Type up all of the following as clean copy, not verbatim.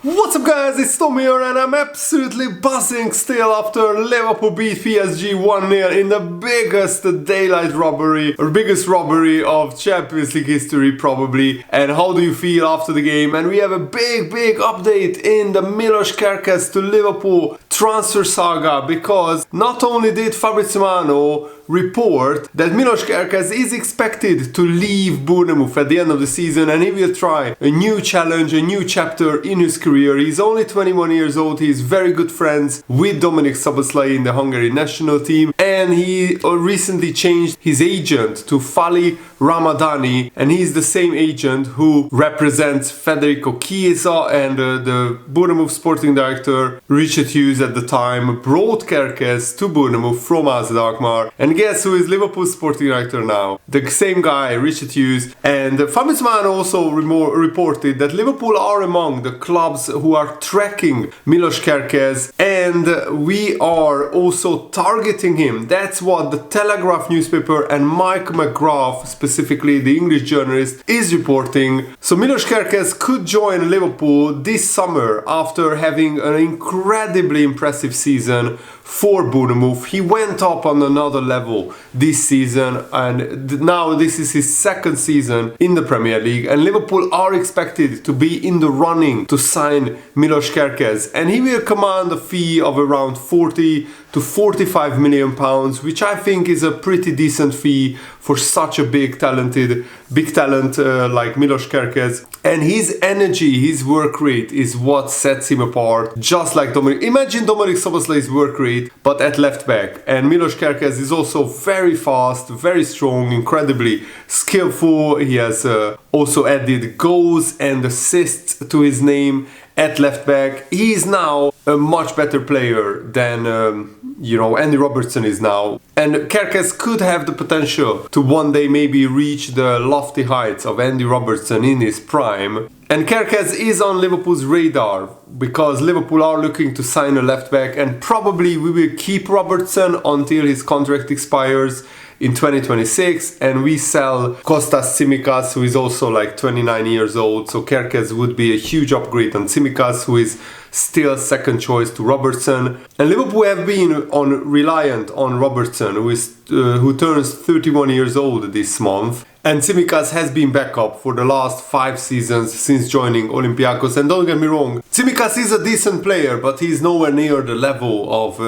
What's up guys, it's Tom here and I'm absolutely buzzing still after Liverpool beat PSG 1-0 in the biggest daylight robbery, or biggest robbery of Champions League history probably. And how do you feel after the game? And we have a big update in the Milos Kerkez to Liverpool transfer saga, because not only did Fabrizio Romano report that Milos Kerkez is expected to leave Bournemouth at the end of the season and he will try a new challenge, a new chapter in his career. He's only 21 years old, he's very good friends with Dominik Szoboszlai in the Hungary national team, and he recently changed his agent to Fali Ramadani, and he's the same agent who represents Federico Chiesa, and the Bournemouth sporting director Richard Hughes at the time brought Kerkez to Bournemouth from AZ Alkmaar. And guess who is Liverpool sporting director now? The same guy, Richard Hughes. And Fabrizio Romano also reported that Liverpool are among the clubs who are tracking Milos Kerkez, and we are also targeting him. That's what the Telegraph newspaper and Mike McGrath, specifically the English journalist, is reporting. So Milos Kerkez could join Liverpool this summer after having an incredibly impressive season for Bournemouth. He went up on another level this season, and now this is his second season in the Premier League, and Liverpool are expected to be in the running to sign Milos Kerkez, and he will command a fee of around 40 to 45 million pounds, which I think is a pretty decent fee for such a big talent like Milos Kerkez. And his energy, his work rate is what sets him apart, just like Dominik. Imagine Dominik Szoboszlai's work rate, but at left back. And Milos Kerkez is also very fast, very strong, incredibly skillful. He has also added goals and assists to his name at left back. He is now a much better player than Andy Robertson is now. And Kerkez could have the potential to one day maybe reach the lofty heights of Andy Robertson in his prime. And Kerkez is on Liverpool's radar because Liverpool are looking to sign a left back, and probably we will keep Robertson until his contract expires in 2026, and we sell Kostas Tsimikas, who is also like 29 years old. So Kerkez would be a huge upgrade on Tsimikas, who is still second choice to Robertson. And Liverpool have been reliant on Robertson, who turns 31 years old this month. And Tsimikas has been backup for the last 5 seasons since joining Olympiacos. And don't get me wrong, Tsimikas is a decent player, but he's nowhere near the level of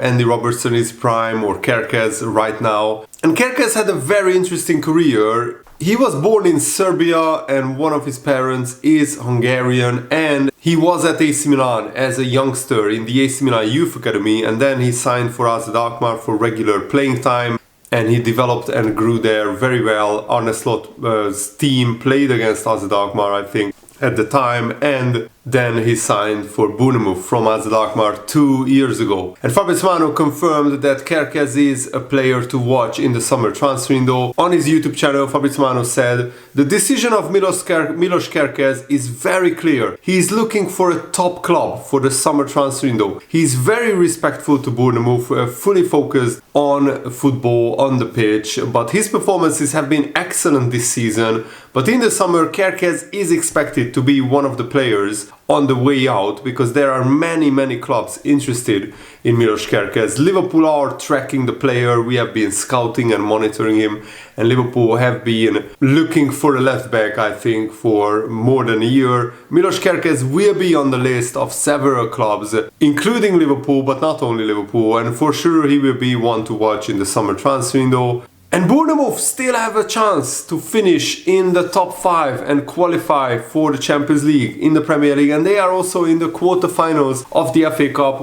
Andy Robertson is prime or Kerkez right now. And Kerkez had a very interesting career. He was born in Serbia and one of his parents is Hungarian, and he was at AC Milan as a youngster in the AC Milan Youth Academy, and then he signed for AZ Alkmaar for regular playing time, and he developed and grew there very well. Arne Slot's team played against AZ Alkmaar, I think, at the time, and then he signed for Bournemouth from AZ Alkmaar 2 years ago. And Fabrizio Romano confirmed that Kerkez is a player to watch in the summer transfer window. On his YouTube channel, Fabrizio Romano said, "The decision of Milos Kerkez is very clear. He is looking for a top club for the summer transfer window. He is very respectful to Bournemouth, fully focused on football on the pitch, but his performances have been excellent this season. But in the summer, Kerkez is expected to be one of the players on the way out, because there are many clubs interested in Milos Kerkez. Liverpool are tracking the player. We have been scouting and monitoring him, and Liverpool have been looking for a left back, I think, for more than a year. Milos Kerkez will be on the list of several clubs, including Liverpool, but not only Liverpool, and for sure he will be one to watch in the summer transfer window." And Bournemouth still have a chance to finish in the top 5 and qualify for the Champions League in the Premier League. And they are also in the quarterfinals of the FA Cup.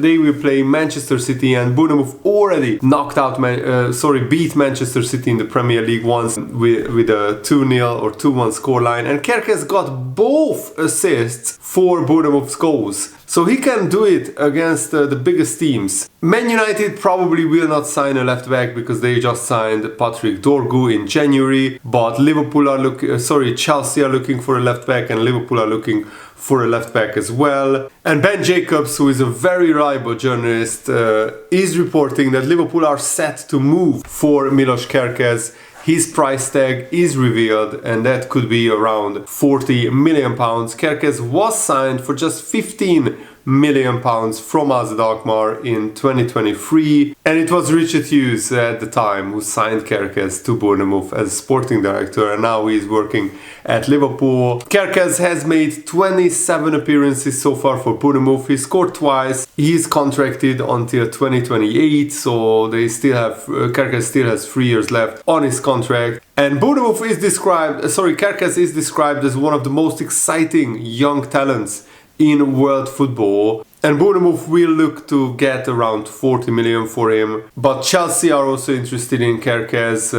They will play Manchester City, and Bournemouth already beat Manchester City in the Premier League once with a 2-0 or 2-1 scoreline. And Kerkez got both assists for Bournemouth's goals. So he can do it against the biggest teams. Man United probably will not sign a left back because they just signed Patrick Dorgu in January. But Chelsea are looking for a left back, and Liverpool are looking for a left back as well. And Ben Jacobs, who is a very reliable journalist, is reporting that Liverpool are set to move for Milos Kerkez his price tag is revealed, and that could be around £40 million. Kerkez was signed for just £15 million from AZ Alkmaar in 2023, and it was Richard Hughes at the time who signed Kerkez to Bournemouth as sporting director, and now he's working at Liverpool. Kerkez has made 27 appearances so far for Bournemouth. He scored twice. He's contracted until 2028, so they still have Kerkez still has 3 years left on his contract. And Kerkez is described as one of the most exciting young talents in world football, and Bournemouth will look to get around 40 million for him. But Chelsea are also interested in Kerkez.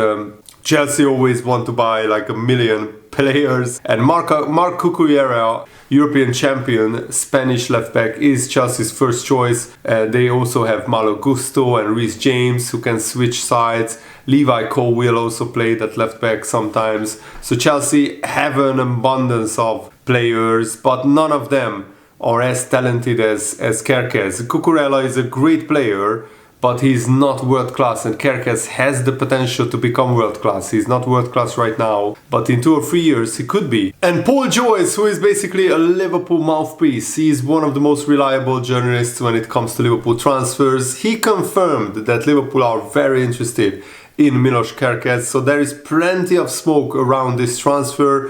Chelsea always want to buy like a million players, and Marc Cucurella, European champion Spanish left back, is Chelsea's first choice. They also have Malo Gusto and Reece James who can switch sides. Levi Colwill also played at left back sometimes. So Chelsea have an abundance of players, but none of them are as talented as Kerkez. Cucurella is a great player, but he's not world class, and Kerkez has the potential to become world class. He's not world class right now, but in 2 or 3 years he could be. And Paul Joyce, who is basically a Liverpool mouthpiece, he's one of the most reliable journalists when it comes to Liverpool transfers. He confirmed that Liverpool are very interested in Milos Kerkez, so there is plenty of smoke around this transfer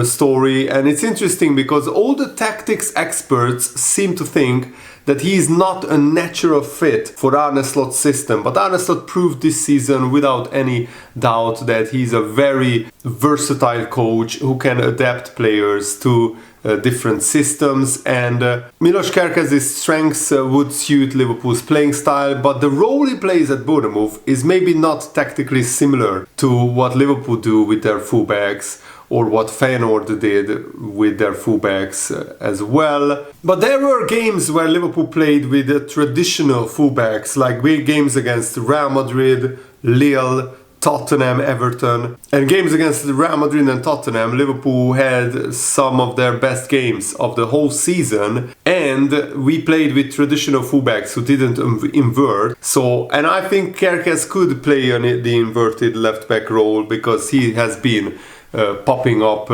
story. And it's interesting because all the tactics experts seem to think that he is not a natural fit for Arne Slot's system. But Arne Slot proved this season without any doubt that he's a very versatile coach who can adapt players to different systems, and Milos Kerkez's strengths would suit Liverpool's playing style, but the role he plays at Bournemouth is maybe not tactically similar to what Liverpool do with their fullbacks, or what Feyenoord did with their fullbacks as well. But there were games where Liverpool played with the traditional fullbacks, like big games against Real Madrid, Lille, Tottenham, Everton. And games against Real Madrid and Tottenham, Liverpool had some of their best games of the whole season, and we played with traditional fullbacks who didn't invert. And I think Kerkez could play the inverted left back role, because he has been popping up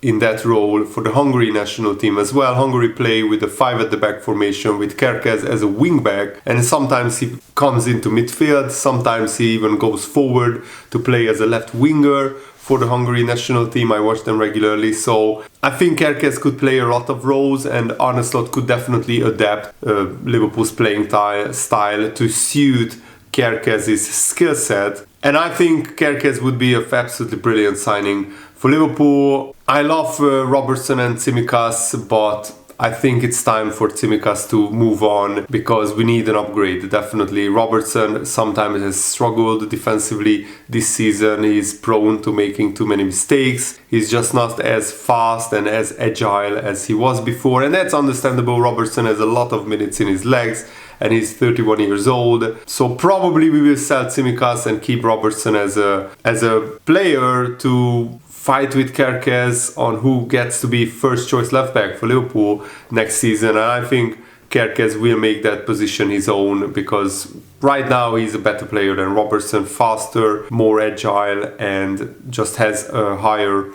in that role for the Hungary national team as well. Hungary play with a 5 at the back formation with Kerkez as a wing back, and sometimes he comes into midfield, sometimes he even goes forward to play as a left winger for the Hungary national team. I watch them regularly, so I think Kerkez could play a lot of roles, and Arne Slot could definitely adapt Liverpool's playing style to suit Kerkez's skill set. And I think Kerkez would be an absolutely brilliant signing for Liverpool. I love Robertson and Tsimikas, but I think it's time for Tsimikas to move on, because we need an upgrade, definitely. Robertson sometimes has struggled defensively this season. He's prone to making too many mistakes. He's just not as fast and as agile as he was before, and that's understandable. Robertson has a lot of minutes in his legs, and he's 31 years old. So probably we will sell Tsimikas and keep Robertson as a player to fight with Kerkez on who gets to be first choice left back for Liverpool next season. And I think Kerkez will make that position his own, because right now he's a better player than Robertson, faster, more agile, and just has a higher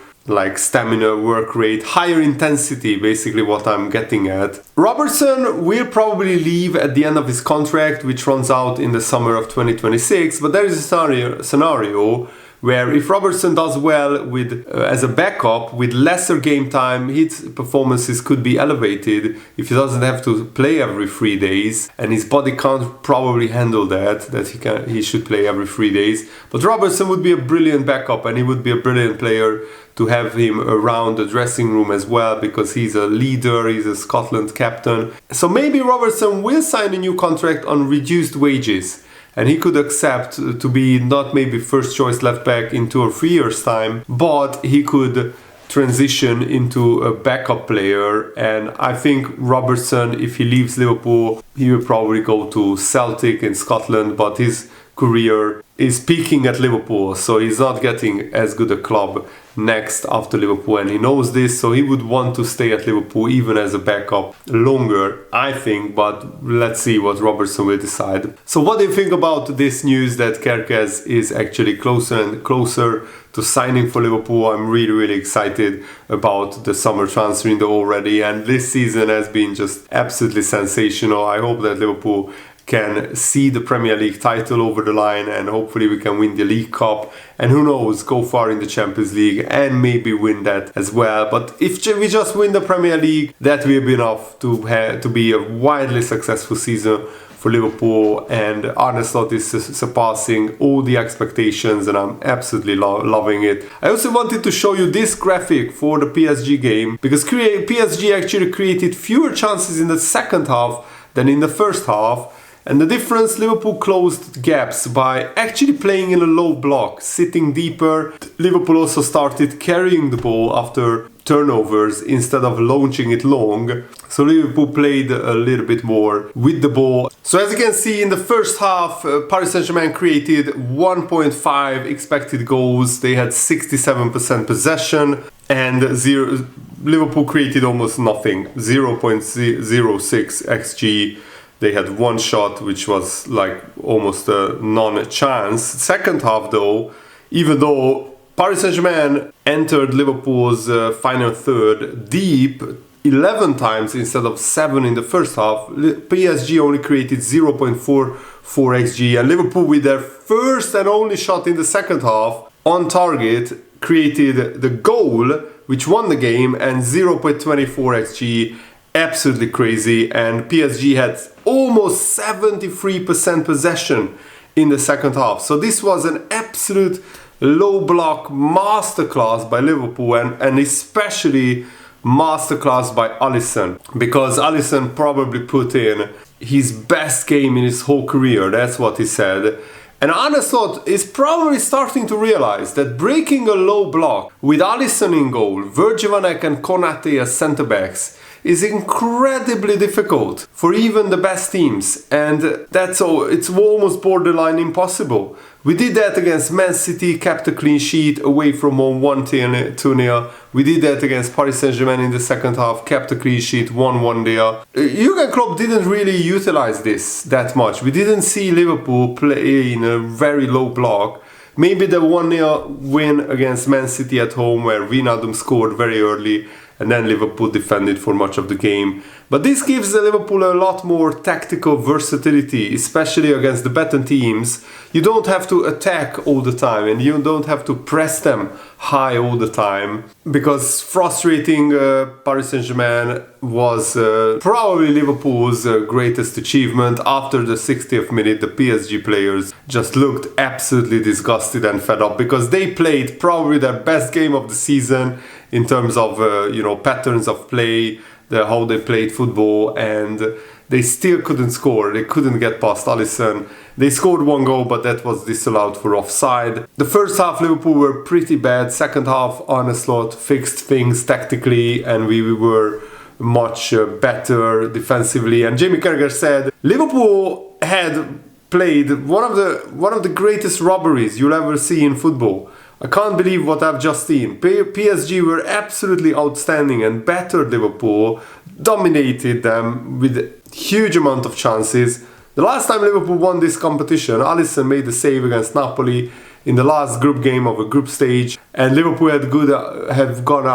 stamina, work rate, higher intensity, basically what I'm getting at. Robertson will probably leave at the end of his contract, which runs out in the summer of 2026, but there is a scenario where if Robertson does well with as a backup with lesser game time, his performances could be elevated if he doesn't have to play every 3 days, and his body can't probably handle that he should play every 3 days. But Robertson would be a brilliant backup, and he would be a brilliant player to have him around the dressing room as well, because he's a leader, he's a Scotland captain. So maybe Robertson will sign a new contract on reduced wages, and he could accept to be not maybe first choice left back in 2 or 3 years time, but he could transition into a backup player. And I think Robertson, if he leaves Liverpool, he will probably go to Celtic in Scotland, but his career is peaking at Liverpool, so he's not getting as good a club next after Liverpool, and he knows this, so he would want to stay at Liverpool even as a backup longer, I think, but let's see what Robertson will decide. So what do you think about this news that Kerkez is actually closer and closer to signing for Liverpool? I'm really excited about the summer transfer window already, and this season has been just absolutely sensational. I hope that Liverpool can see the Premier League title over the line, and hopefully we can win the League Cup, and who knows, go far in the Champions League and maybe win that as well. But if we just win the Premier League, that will be enough to be a widely successful season for Liverpool, and Arne Slot is surpassing all the expectations, and I'm absolutely loving it. I also wanted to show you this graphic for the PSG game, because PSG actually created fewer chances in the second half than in the first half. And the difference, Liverpool closed gaps by actually playing in a low block, sitting deeper. Liverpool also started carrying the ball after turnovers instead of launching it long. So Liverpool played a little bit more with the ball. So as you can see, in the first half, Paris Saint-Germain created 1.5 expected goals. They had 67% possession, and Liverpool created almost nothing, 0.06 xG. They had one shot, which was like almost a non-chance. Second half though, even though Paris Saint-Germain entered Liverpool's final third deep 11 times instead of 7 in the first half, PSG only created 0.44 xG, and Liverpool, with their first and only shot in the second half on target, created the goal which won the game, and 0.24 xG. Absolutely crazy. And PSG had almost 73% possession in the second half. So this was an absolute low block masterclass by Liverpool, and especially masterclass by Allison, because Allison probably put in his best game in his whole career. That's what he said. And Arne Slot is probably starting to realize that breaking a low block with Allison in goal, Virgil van Dijk and Konate as centre backs is incredibly difficult for even the best teams, and it's almost borderline impossible. We did that against Man City, kept a clean sheet away from home, 1-2-0. We did that against Paris Saint-Germain in the second half, kept a clean sheet, 1-1 there. Jurgen Klopp didn't really utilize this that much. We didn't see Liverpool play in a very low block. Maybe the 1-0 win against Man City at home, where Wijnaldum scored very early, and then Liverpool defended for much of the game. But this gives Liverpool a lot more tactical versatility, especially against the better teams. You don't have to attack all the time, and you don't have to press them high all the time, because frustrating Paris Saint-Germain was probably Liverpool's greatest achievement. After the 60th minute, the PSG players just looked absolutely disgusted and fed up, because they played probably their best game of the season in terms of patterns of play, how they played football, and they still couldn't score. They couldn't get past Allison. They scored one goal, but that was disallowed for offside. The first half, Liverpool were pretty bad. Second half, Arne Slot fixed things tactically, and we were much better defensively. And Jamie Carragher said Liverpool had played one of the greatest robberies you'll ever see in football. I can't believe what I've just seen. PSG were absolutely outstanding and battered Liverpool, dominated them with a huge amount of chances. The last time Liverpool won this competition, Allison made a save against Napoli in the last group game of a group stage, and Liverpool could have gone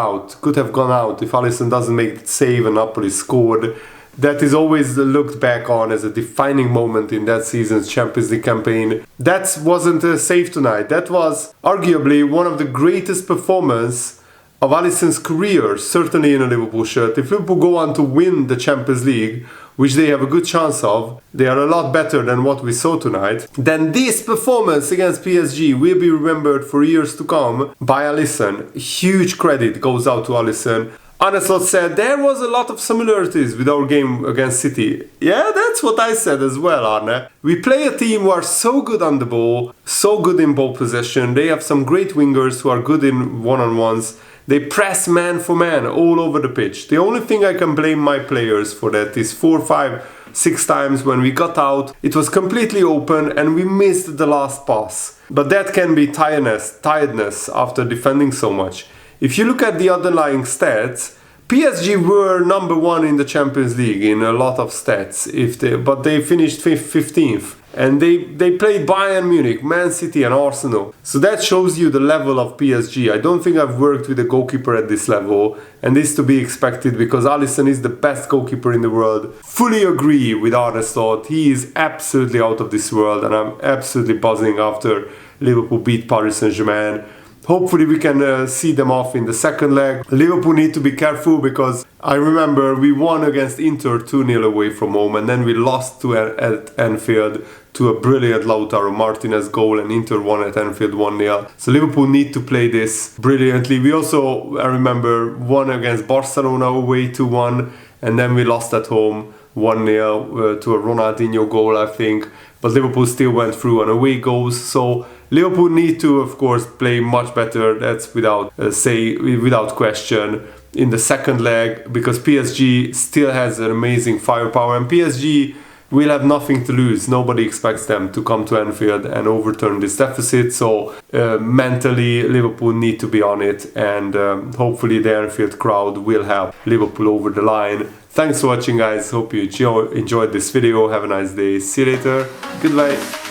out if Allison doesn't make the save and Napoli scored. That is always looked back on as a defining moment in that season's Champions League campaign. That wasn't a save tonight. That was arguably one of the greatest performances of Alisson's career, certainly in a Liverpool shirt. If Liverpool go on to win the Champions League, which they have a good chance of, they are a lot better than what we saw tonight, then this performance against PSG will be remembered for years to come by Allison. Huge credit goes out to Allison. Arne Slot said there was a lot of similarities with our game against City. Yeah, that's what I said as well, Arne. We play a team who are so good on the ball, so good in ball possession. They have some great wingers who are good in one-on-ones. They press man for man all over the pitch. The only thing I can blame my players for that is 4 or 5 6 times. When we got out, it was completely open and we missed the last pass. But that can be tiredness after defending so much. If you look at the underlying stats, PSG were number 1 in the Champions League in a lot of stats, but they finished 15th. And they played Bayern Munich, Man City and Arsenal. So that shows you the level of PSG. I don't think I've worked with a goalkeeper at this level, and this is to be expected because Allison is the best goalkeeper in the world. Fully agree with Arne's thought. He is absolutely out of this world, and I'm absolutely buzzing after Liverpool beat Paris Saint-Germain. Hopefully we can see them off in the second leg. Liverpool need to be careful because I remember we won against Inter 2-0 away from home, and then we lost at Anfield to a brilliant Lautaro Martinez goal, and Inter won at Anfield 1-0. So Liverpool need to play this brilliantly. We also, I remember, won against Barcelona away 2-1, and then we lost at home 1-0 to a Ronaldinho goal, I think. But Liverpool still went through on away goals. So Liverpool need to, of course, play much better. That's without question in the second leg, because PSG still has an amazing firepower, and PSG will have nothing to lose. Nobody expects them to come to Anfield and overturn this deficit. So mentally, Liverpool need to be on it, and hopefully the Anfield crowd will help Liverpool over the line. Thanks for watching, guys. Hope you enjoyed this video. Have a nice day. See you later. Goodbye.